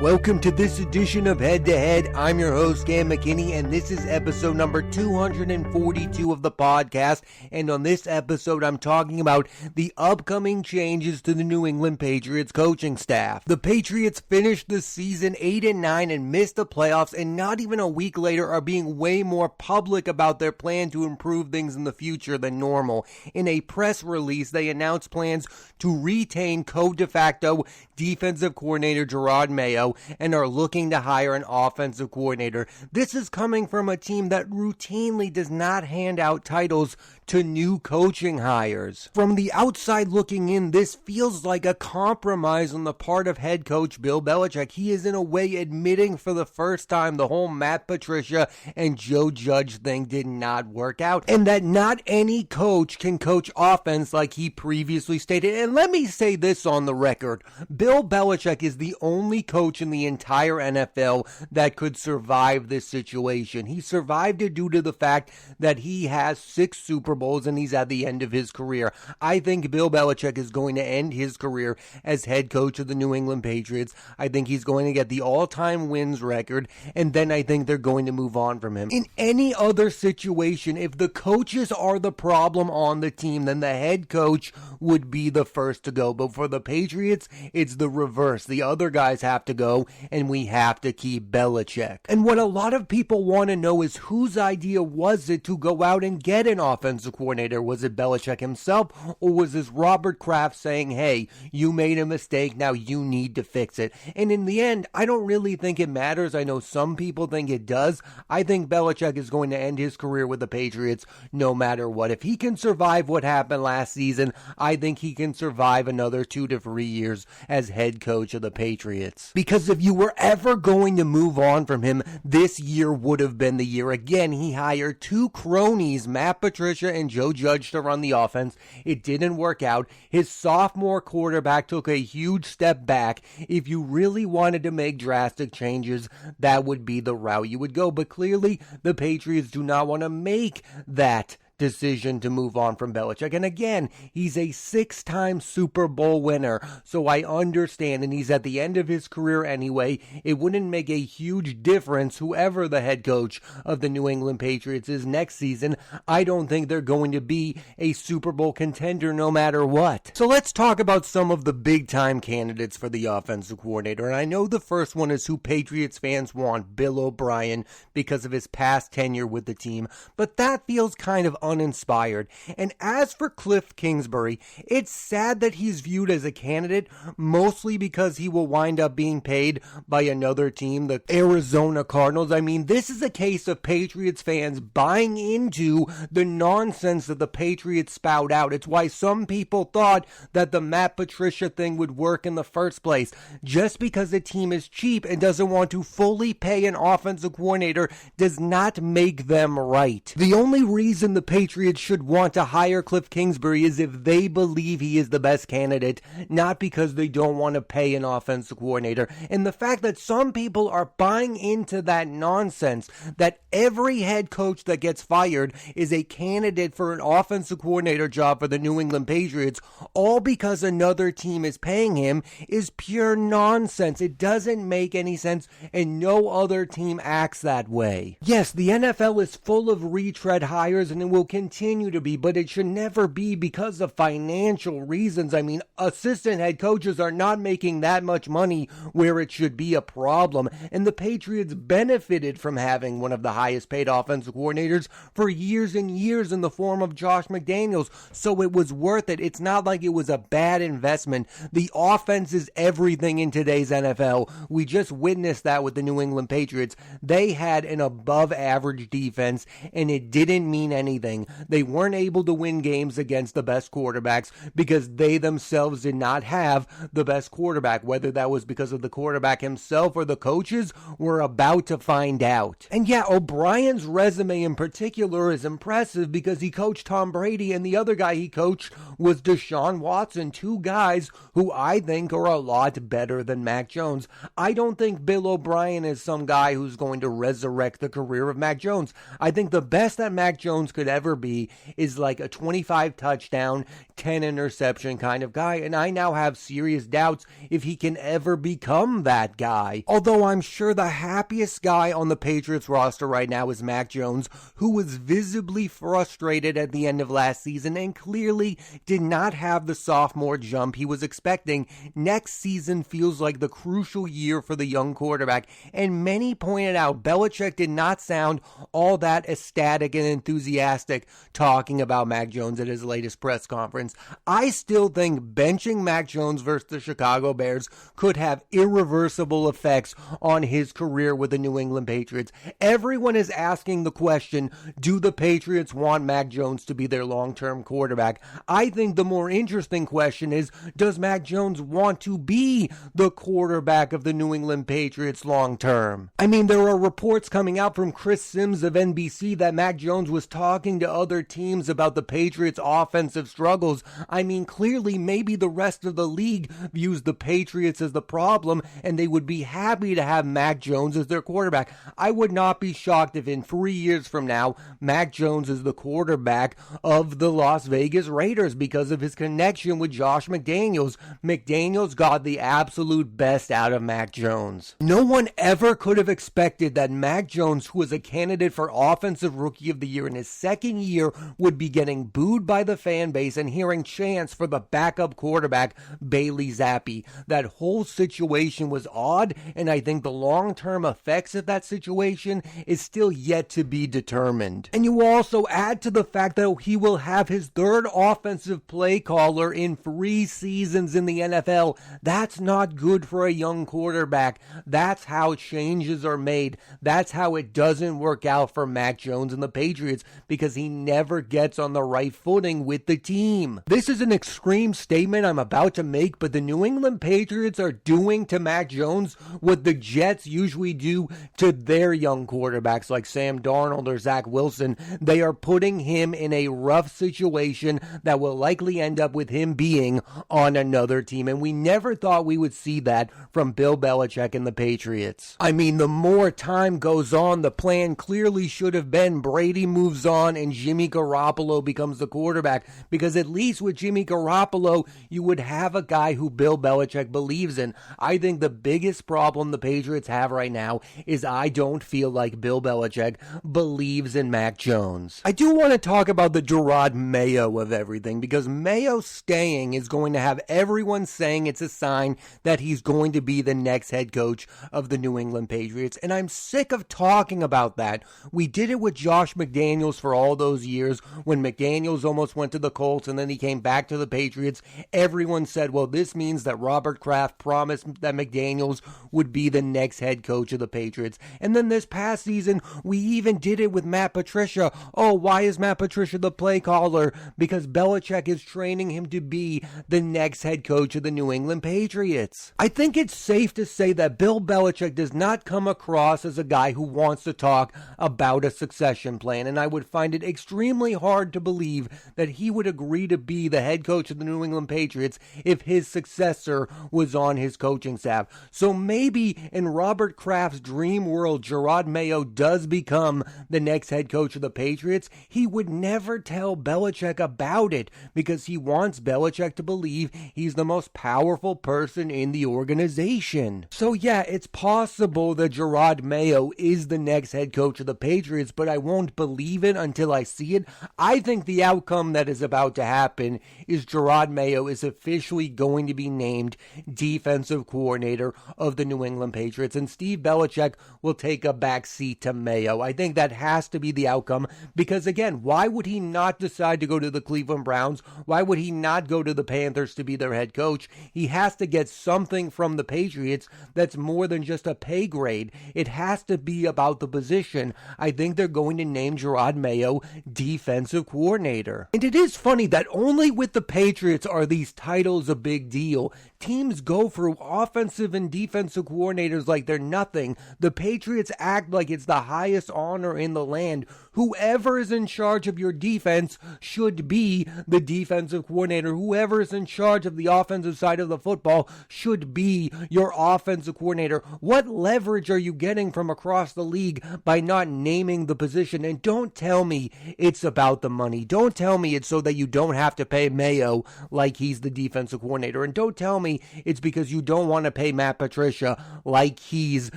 Welcome to this edition of Head to Head. I'm your host, Cam McKinney, and this is episode number 242 of the podcast. And on this episode, I'm talking about the upcoming changes to the New England Patriots coaching staff. The Patriots finished the season 8-9 and missed the playoffs, and not even a week later are being way more public about their plan to improve things in the future than normal. In a press release, they announced plans to retain co-de facto defensive coordinator Jerad Mayo and are looking to hire an offensive coordinator. This is coming from a team that routinely does not hand out titles to new coaching hires. From the outside looking in, this feels like a compromise on the part of head coach Bill Belichick. He is in a way admitting for the first time the whole Matt Patricia and Joe Judge thing did not work out, and that not any coach can coach offense like he previously stated. And let me say this on the record. Bill Belichick is the only coach in the entire NFL that could survive this situation. He survived it due to the fact that he has 6 Super Bowls and he's at the end of his career. I think Bill Belichick is going to end his career as head coach of the New England Patriots. I think he's going to get the all-time wins record, and then I think they're going to move on from him. In any other situation, if the coaches are the problem on the team, then the head coach would be the first to go. But for the Patriots, it's the reverse. The other guys have to go, and we have to keep Belichick. And what a lot of people want to know is whose idea was it to go out and get an offensive coordinator? Was it Belichick himself, or was this Robert Kraft saying, hey, you made a mistake, now you need to fix it? And in the end, I don't really think it matters. I know some people think it does. I think Belichick is going to end his career with the Patriots no matter what. If he can survive what happened last season, I think he can survive another 2 to 3 years as head coach of the Patriots. Because if you were ever going to move on from him, this year would have been the year. Again, he hired 2 cronies, Matt Patricia and Joe Judge, to run the offense. It didn't work out. His sophomore quarterback took a huge step back. If you really wanted to make drastic changes, that would be the route you would go. But clearly, the Patriots do not want to make that decision to move on from Belichick. And again, he's a 6-time Super Bowl winner, so I understand, and he's at the end of his career anyway. It wouldn't make a huge difference whoever the head coach of the New England Patriots is next season. I don't think they're going to be a Super Bowl contender no matter what. So let's talk about some of the big-time candidates for the offensive coordinator. And I know the first one is who Patriots fans want, Bill O'Brien, because of his past tenure with the team. But that feels kind of uninspired. And as for Cliff Kingsbury, it's sad that he's viewed as a candidate, mostly because he will wind up being paid by another team, the Arizona Cardinals. I mean, this is a case of Patriots fans buying into the nonsense that the Patriots spout out. It's why some people thought that the Matt Patricia thing would work in the first place. Just because a team is cheap and doesn't want to fully pay an offensive coordinator does not make them right. The only reason the Patriots should want to hire Cliff Kingsbury is if they believe he is the best candidate, not because they don't want to pay an offensive coordinator. And the fact that some people are buying into that nonsense, that every head coach that gets fired is a candidate for an offensive coordinator job for the New England Patriots, all because another team is paying him, is pure nonsense. It doesn't make any sense, and no other team acts that way. Yes, the NFL is full of retread hires, and it will continue to be, but it should never be because of financial reasons. I mean, assistant head coaches are not making that much money where it should be a problem, and the Patriots benefited from having one of the highest paid offensive coordinators for years and years in the form of Josh McDaniels, so it was worth it. It's not like it was a bad investment. The offense is everything in today's NFL. We just witnessed that with the New England Patriots. They had an above average defense, and it didn't mean anything. They weren't able to win games against the best quarterbacks because they themselves did not have the best quarterback. Whether that was because of the quarterback himself or the coaches, we're about to find out. And yeah, O'Brien's resume in particular is impressive because he coached Tom Brady, and the other guy he coached was Deshaun Watson, 2 guys who I think are a lot better than Mac Jones. I don't think Bill O'Brien is some guy who's going to resurrect the career of Mac Jones. I think the best that Mac Jones could ever ever be is like a 25 touchdown, 10 interception kind of guy, and I now have serious doubts if he can ever become that guy. Although I'm sure the happiest guy on the Patriots roster right now is Mac Jones, who was visibly frustrated at the end of last season and clearly did not have the sophomore jump he was expecting. Next season feels like the crucial year for the young quarterback, and many pointed out Belichick did not sound all that ecstatic and enthusiastic talking about Mac Jones at his latest press conference. I still think benching Mac Jones versus the Chicago Bears could have irreversible effects on his career with the New England Patriots. Everyone is asking the question, do the Patriots want Mac Jones to be their long-term quarterback? I think the more interesting question is, does Mac Jones want to be the quarterback of the New England Patriots long-term? I mean, there are reports coming out from Chris Sims of NBC that Mac Jones was talking to other teams about the Patriots' offensive struggles. I mean, clearly, maybe the rest of the league views the Patriots as the problem, and they would be happy to have Mac Jones as their quarterback. I would not be shocked if in 3 years from now, Mac Jones is the quarterback of the Las Vegas Raiders because of his connection with Josh McDaniels. McDaniels got the absolute best out of Mac Jones. No one ever could have expected that Mac Jones, who was a candidate for Offensive Rookie of the Year in his second year, would be getting booed by the fan base and hearing chants for the backup quarterback, Bailey Zappi. That whole situation was odd, and I think the long-term effects of that situation is still yet to be determined. And you also add to the fact that he will have his third offensive play caller in 3 seasons in the NFL. That's not good for a young quarterback. That's how changes are made. That's how it doesn't work out for Mac Jones and the Patriots, because he never gets on the right footing with the team. This is an extreme statement I'm about to make, but the New England Patriots are doing to Mac Jones what the Jets usually do to their young quarterbacks like Sam Darnold or Zach Wilson. They are putting him in a rough situation that will likely end up with him being on another team, and we never thought we would see that from Bill Belichick and the Patriots. I mean, the more time goes on, the plan clearly should have been Brady moves on and Jimmy Garoppolo becomes the quarterback, because at least with Jimmy Garoppolo, you would have a guy who Bill Belichick believes in. I think the biggest problem the Patriots have right now is I don't feel like Bill Belichick believes in Mac Jones. I do want to talk about the Jerad Mayo of everything, because Mayo staying is going to have everyone saying it's a sign that he's going to be the next head coach of the New England Patriots, and I'm sick of talking about that. We did it with Josh McDaniels for all those years when McDaniels almost went to the Colts and then he came back to the Patriots. Everyone said, well, this means that Robert Kraft promised that McDaniels would be the next head coach of the Patriots. And then this past season, we even did it with Matt Patricia. Oh, why is Matt Patricia the play caller? Because Belichick is training him to be the next head coach of the New England Patriots. I think it's safe to say that Bill Belichick does not come across as a guy who wants to talk about a succession plan, and I would find it extremely hard to believe that he would agree to be the head coach of the New England Patriots if his successor was on his coaching staff. So maybe in Robert Kraft's dream world, Jerad Mayo does become the next head coach of the Patriots. He would never tell Belichick about it because he wants Belichick to believe he's the most powerful person in the organization. So yeah, it's possible that Jerad Mayo is the next head coach of the Patriots, but I won't believe it until I see it. I think the outcome that is about to happen is Jerad Mayo is officially going to be named defensive coordinator of the New England Patriots, and Steve Belichick will take a back seat to Mayo. I think that has to be the outcome because, again, why would he not decide to go to the Cleveland Browns? Why would he not go to the Panthers to be their head coach? He has to get something from the Patriots that's more than just a pay grade. It has to be about the position. I think they're going to name Jerad Mayo defensive coordinator. And it is funny that only with the Patriots are these titles a big deal. Teams go for offensive and defensive coordinators like they're nothing. The Patriots act like it's the highest honor in the land. Whoever is in charge of your defense should be the defensive coordinator. Whoever is in charge of the offensive side of the football should be your offensive coordinator. What leverage are you getting from across the league by not naming the position? And don't tell me me it's about the money. Don't tell me it's so that you don't have to pay Mayo like he's the defensive coordinator. And don't tell me it's because you don't want to pay Matt Patricia like he's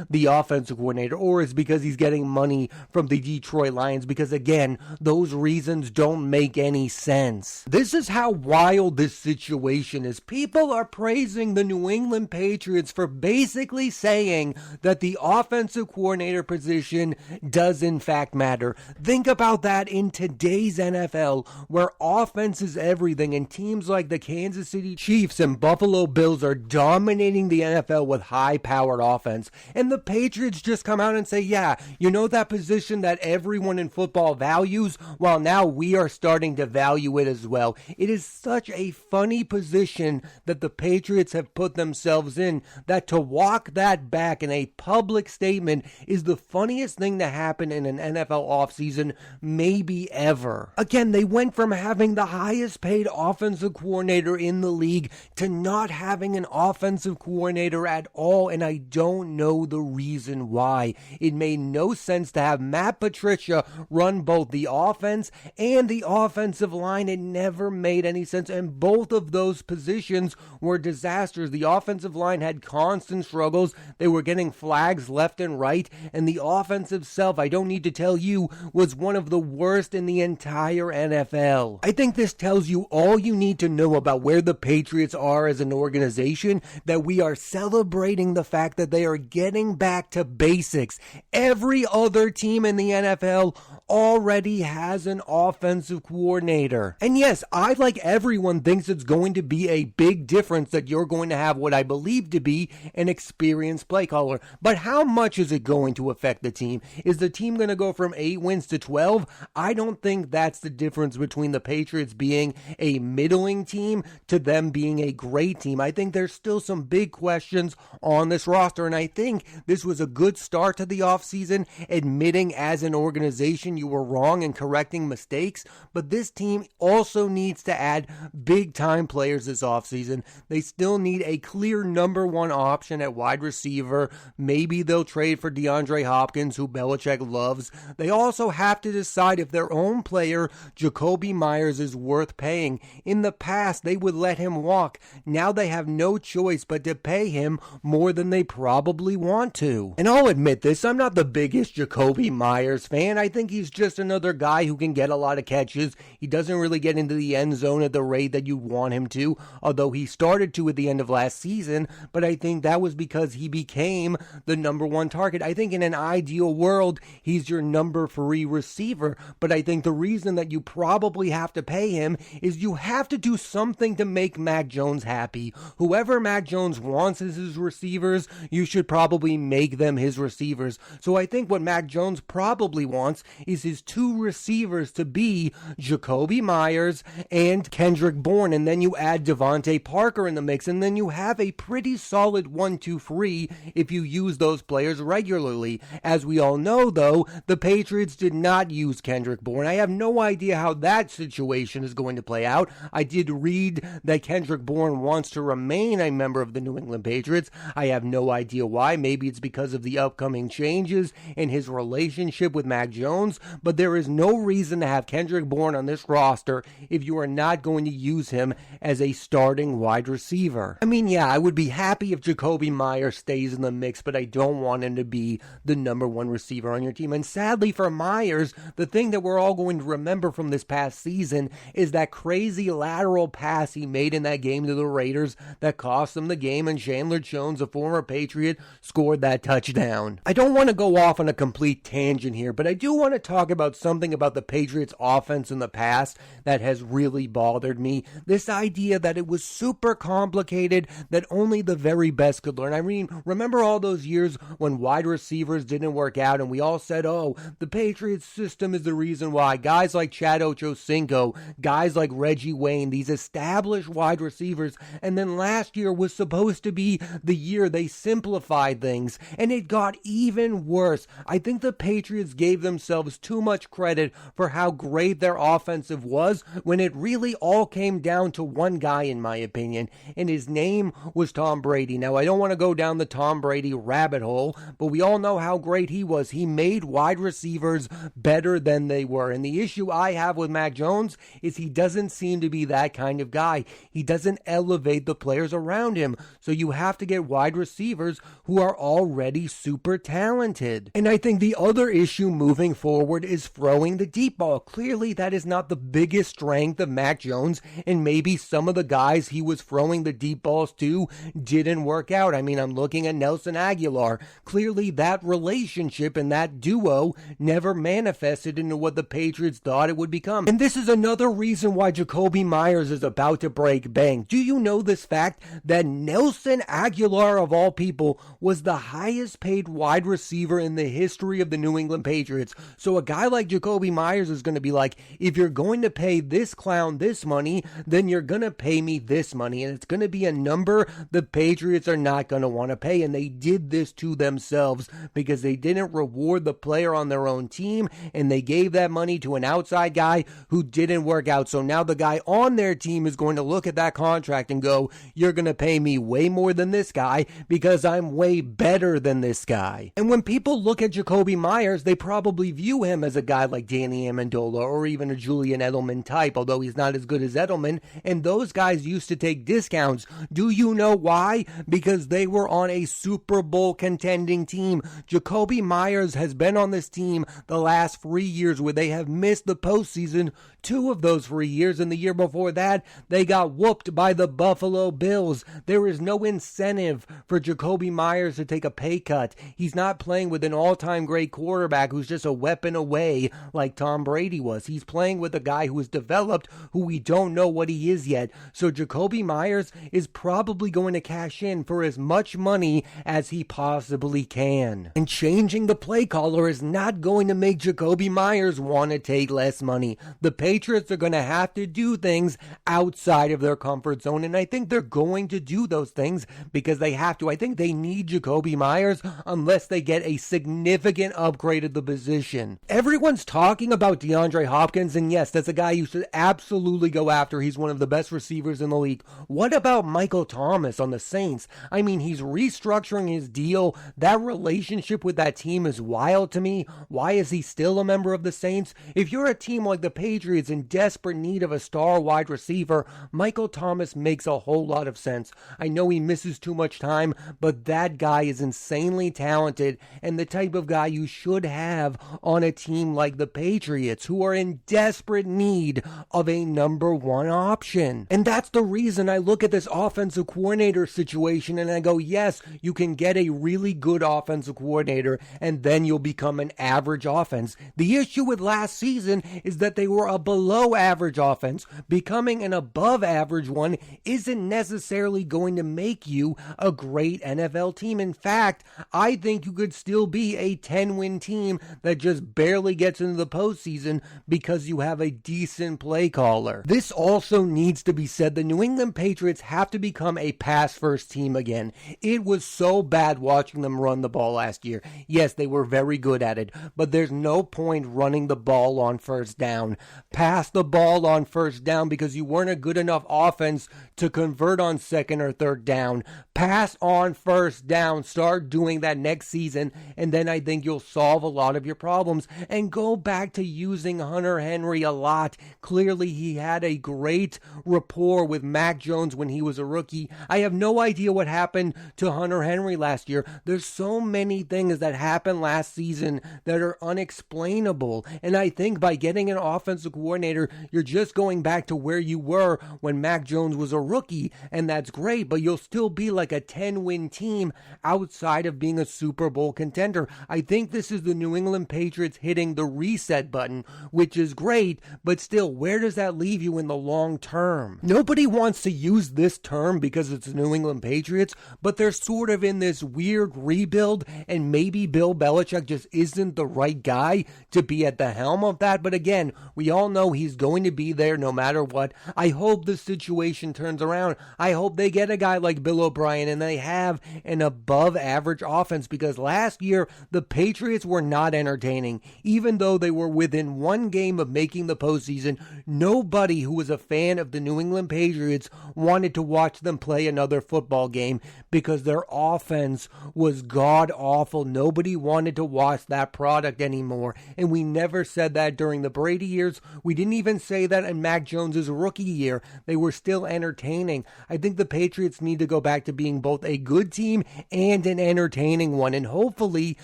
the offensive coordinator, or it's because he's getting money from the Detroit Lions, because again, those reasons don't make any sense. This is how wild this situation is. People are praising the New England Patriots for basically saying that the offensive coordinator position does in fact matter. Think about that in today's NFL, where offense is everything, and teams like the Kansas City Chiefs and Buffalo Bills are dominating the NFL with high-powered offense. And the Patriots just come out and say, yeah, you know that position that everyone in football values? Well, now we are starting to value it as well. It is such a funny position that the Patriots have put themselves in, that to walk that back in a public statement is the funniest thing to happen in an NFL offseason maybe ever. Again, they went from having the highest paid offensive coordinator in the league to not having an offensive coordinator at all, and I don't know the reason why. It made no sense to have Matt Patricia run both the offense and the offensive line. It never made any sense, and both of those positions were disasters. The offensive line had constant struggles. They were getting flags left and right, and the offensive self, I don't need to tell you, was one of the worst in the entire NFL. I think this tells you all you need to know about where the Patriots are as an organization, that we are celebrating the fact that they are getting back to basics. Every other team in the NFL already has an offensive coordinator. And yes, I, like everyone, thinks it's going to be a big difference that you're going to have what I believe to be an experienced play caller. But how much is it going to affect the team? Is the team going to go from 8 wins to 12? I don't think that's the difference between the Patriots being a middling team to them being a great team. I think there's still some big questions on this roster, and I think this was a good start to the offseason, admitting as an organization you were wrong and correcting mistakes, but this team also needs to add big-time players this offseason. They still need a clear number one option at wide receiver. Maybe they'll trade for DeAndre Hopkins, who Belichick loves. They also have to decide if their own player, Jacoby Myers, is worth paying. In the past, they would let him walk. Now they have no choice but to pay him more than they probably want to. And I'll admit this, I'm not the biggest Jacoby Myers fan. I think he's just another guy who can get a lot of catches. He doesn't really get into the end zone at the rate that you want him to, although he started to at the end of last season, but I think that was because he became the number one target. I think in an ideal world, he's your number 3 receiver, but I think the reason that you probably have to pay him is you have to do something to make Mac Jones happy. Whoever Mac Jones wants as his receivers, you should probably make them his receivers. So I think what Mac Jones probably wants is his 2 receivers to be Jacoby Myers and Kendrick Bourne, and then you add Devontae Parker in the mix, and then you have a pretty solid 1-2-3 if you use those players regularly. As we all know, though, the Patriots did not use Kendrick Bourne. I have no idea how that situation is going to play out. I did read that Kendrick Bourne wants to remain a member of the New England Patriots. I have no idea why. Maybe it's because of the upcoming changes in his relationship with Mac Jones, but there is no reason to have Kendrick Bourne on this roster if you are not going to use him as a starting wide receiver. I mean, yeah, I would be happy if Jacoby Myers stays in the mix, but I don't want him to be the number 1 receiver on your team. And sadly for Myers, the thing that we're all going to remember from this past season is that crazy lateral pass he made in that game to the Raiders that cost them the game, and Chandler Jones, a former Patriot, scored that touchdown. I don't want to go off on a complete tangent here, but I do want to talk about something about the Patriots offense in the past that has really bothered me. This idea that it was super complicated, that only the very best could learn. I mean, remember all those years when wide receivers didn't work out and we all said, oh, the Patriots system is the reason why. Guys like Chad Ochocinco, guys like Reggie Wayne, these established wide receivers, and then last year was supposed to be the year they simplified things, and it got even worse. I think the Patriots gave themselves too much credit for how great their offensive was when it really all came down to one guy, in my opinion, and his name was Tom Brady. Now, I don't want to go down the Tom Brady rabbit hole, but we all know how great he was. He made wide receivers better than than they were. And the issue I have with Mac Jones is he doesn't seem to be that kind of guy. He doesn't elevate the players around him. So you have to get wide receivers who are already super talented. And I think the other issue moving forward is throwing the deep ball. Clearly, that is not the biggest strength of Mac Jones, and maybe some of the guys he was throwing the deep balls to didn't work out. I mean, I'm looking at Nelson Aguilar. Clearly, that relationship and that duo never manifested into what the Patriots thought it would become. And this is another reason why Jakobi Meyers is about to break bank. Do you know this fact that Nelson Aguilar, of all people, was the highest paid wide receiver in the history of the New England Patriots? So a guy like Jakobi Meyers is going to be like, if you're going to pay this clown this money, then you're going to pay me this money. And it's going to be a number the Patriots are not going to want to pay. And they did this to themselves because they didn't reward the player on their own team, and they gave that money to an outside guy who didn't work out. So now the guy on their team is going to look at that contract and go, you're going to pay me way more than this guy because I'm way better than this guy. And when people look at Jakobi Meyers, they probably view him as a guy like Danny Amendola or even a Julian Edelman type, although he's not as good as Edelman, and those guys used to take discounts. Do you know why? Because they were on a Super Bowl contending team. Jakobi Meyers has been on this team the last 3 years where they have missed the postseason 2 of those 3 years, and the year before that, they got whooped by the Buffalo Bills. There is no incentive for Jakobi Meyers to take a pay cut. He's not playing with an all-time great quarterback who's just a weapon away like Tom Brady was. He's playing with a guy who is developed, who we don't know what he is yet. So Jakobi Meyers is probably going to cash in for as much money as he possibly can. And changing the play caller is not going to make Jakobi Meyers want to take less money. The Patriots are going to have to do things outside of their comfort zone, and I think they're going to do those things because they have to. I think they need Jakobi Meyers unless they get a significant upgrade at the position. Everyone's talking about DeAndre Hopkins, and yes, that's a guy you should absolutely go after. He's one of the best receivers in the league. What about Michael Thomas on the Saints? I mean, he's restructuring his deal. That relationship with that team is wild to me. Why is he still a member of the Saints? If you're a team like the Patriots in desperate need of a star wide receiver, Michael Thomas makes a whole lot of sense. I know he misses too much time, but that guy is insanely talented and the type of guy you should have on a team like the Patriots, who are in desperate need of a number one option. And that's the reason I look at this offensive coordinator situation and I go, yes, you can get a really good offensive coordinator and then you'll become an average offense. The issue with last season is that they were a below average offense. Becoming an above average one isn't necessarily going to make you a great NFL team. In fact, I think you could still be a 10-win team that just barely gets into the postseason because you have a decent play caller. This also needs to be said. The New England Patriots have to become a pass-first team again. It was so bad watching them run the ball last year. Yes, they were very good at it, but there's no point running the ball on first down. Pass the ball on first down because you weren't a good enough offense to convert on second or third down. Pass on first down. Start doing that next season, and then I think you'll solve a lot of your problems. And go back to using Hunter Henry a lot. Clearly, he had a great rapport with Mac Jones when he was a rookie. I have no idea what happened to Hunter Henry last year. There's so many things that happened last season that are unexplainable. And I think by getting an offensive coordinator, you're just going back to where you were when Mac Jones was a rookie. And that's great, but you'll still be like a 10-win team outside of being a Super Bowl contender. I think this is the New England Patriots hitting the reset button, which is great, but still, where does that leave you in the long term? Nobody wants to use this term because it's the New England Patriots, but they're sort of in this weird rebuild, and maybe Bill Belichick just isn't the right guy to be at the helm of that. But again, we all know he's going to be there no matter what. I hope the situation turns around. I hope they get a guy like Bill O'Brien and they have an above average offense, because last year the Patriots were not entertaining. Even though they were within one game of making the postseason, nobody who was a fan of the New England Patriots wanted to watch them play another football game because their offense was god awful. Nobody wanted to watch that product anymore, and we We never said that during the Brady years. We didn't even say that in Mac Jones's rookie year. They were still entertaining. I think the Patriots need to go back to being both a good team and an entertaining one, and hopefully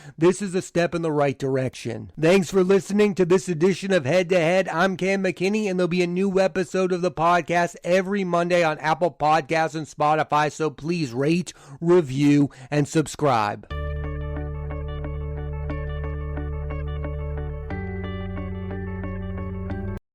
this is a step in the right direction. Thanks for listening to this edition of Head to Head. I'm Cam McKinney, and there'll be a new episode of the podcast every Monday on Apple Podcasts and Spotify, so please rate, review, and subscribe.